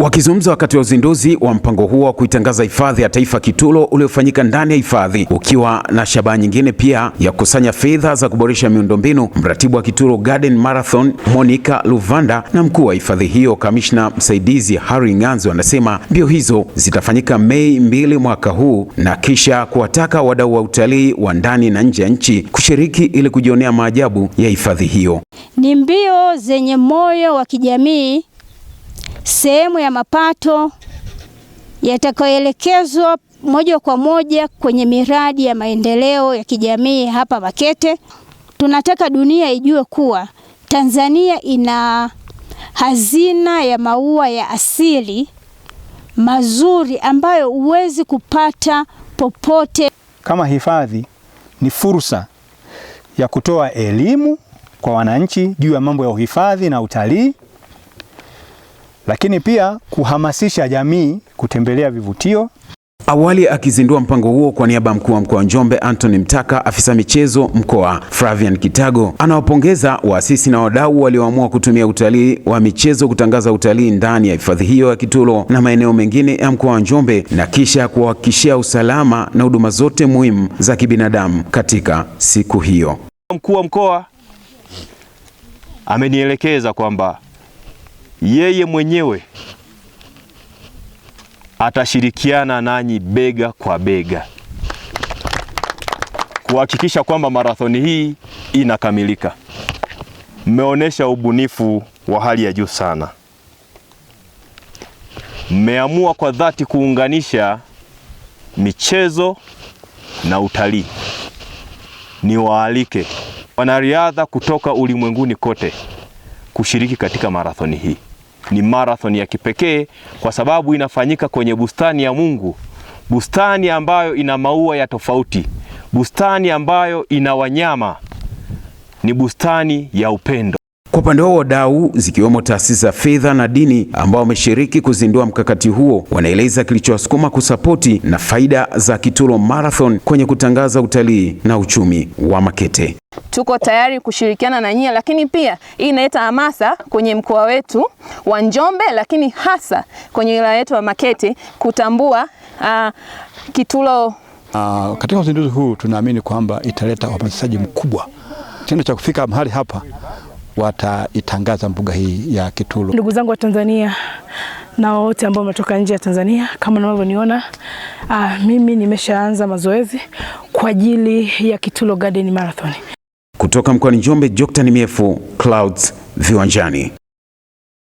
Wakizungumza wakati wa uzinduzi wa mpango huo wa kuitangaza hifadhi ya taifa Kitulo uliofanyika ndani ya hifadhi ukiwa na shabaha nyingine pia ya kukusanya fedha za kuboresha miundombinu, mratibu wa Kitulo Garden Marathon Monica Luvanda na mkuu wa hifadhi hiyo kamishna msaidizi Harry Nganzo wanasema mbio hizo zitafanyika Mei 2 mwaka huu na kisha kuwataka wadau wa utalii wa ndani na nje ya nchi kushiriki ili kujionea maajabu ya hifadhi hiyo. Ni mbio zenye moyo wa kijamii, sehemu ya mapato yatakayoelekezwa moja kwa moja kwenye miradi ya maendeleo ya kijamii hapa Makete. Tunataka dunia ijue kuwa Tanzania ina hazina ya maua ya asili mazuri ambayo huwezi kupata popote. Kama hifadhi ni fursa ya kutoa elimu kwa wananchi juu ya mambo ya uhifadhi na utalii, lakini pia kuhamasisha jamii kutembelea vivutio. Awali akizindua mpango huo kwa niaba ya mkuu wa mkoa wa Njombe Anthony Mtaka, afisa michezo mkoa Flavian Kitago anawapongeza waasisi na wadau walioamua kutumia utalii wa michezo kutangaza utalii ndani ya hifadhi hiyo ya Kitulo na maeneo mengine ya mkoa wa Njombe na kisha kuhakikishia usalama na huduma zote muhimu za kibinadamu katika siku hiyo. Mkuu wa mkoa amenielekeza kwamba yeye mwenyewe atashirikiana nanyi bega kwa bega kuhakikisha kwamba marathoni hii inakamilika. Mmeonyesha ubunifu wa hali ya juu sana. Mmeamua kwa dhati kuunganisha michezo na utalii. Niwaalike wanariadha kutoka ulimwenguni kote kushiriki katika marathoni hii. Ni marathoni ya kipekee kwa sababu inafanyika kwenye bustani ya Mungu, bustani ambayo ina maua ya tofauti, bustani ambayo ina wanyama, ni bustani ya upendo. Kwa upande wao wadau zikiwemo taasisi za fedha na dini ambao wameshiriki kuzindua mkakati huo wanaeleza kilichowasukuma kusapoti na faida za Kitulo Marathon kwenye kutangaza utalii na uchumi wa Makete. Tuko tayari kushirikiana na nyie, lakini pia hii inaleta hamasa kwenye mkoa wetu wa Njombe, lakini hasa kwenye wilaya yetu ya Makete kutambua Kitulo. Katika uzinduzi huu tunaamini kwamba italeta uhamasishaji mkubwa. Kitendo cha kufika mahali hapa wataitangaza mbuga hii ya Kitulo. Ndugu zangu wa Tanzania na wote ambao wametoka nje ya Tanzania, kama mnavyoniona, mimi nimeshaanza mazoezi kwa ajili ya Kitulo Garden Marathon. Kutoka mkoani Njombe, Joctan Myefu, Clouds Viwanjani.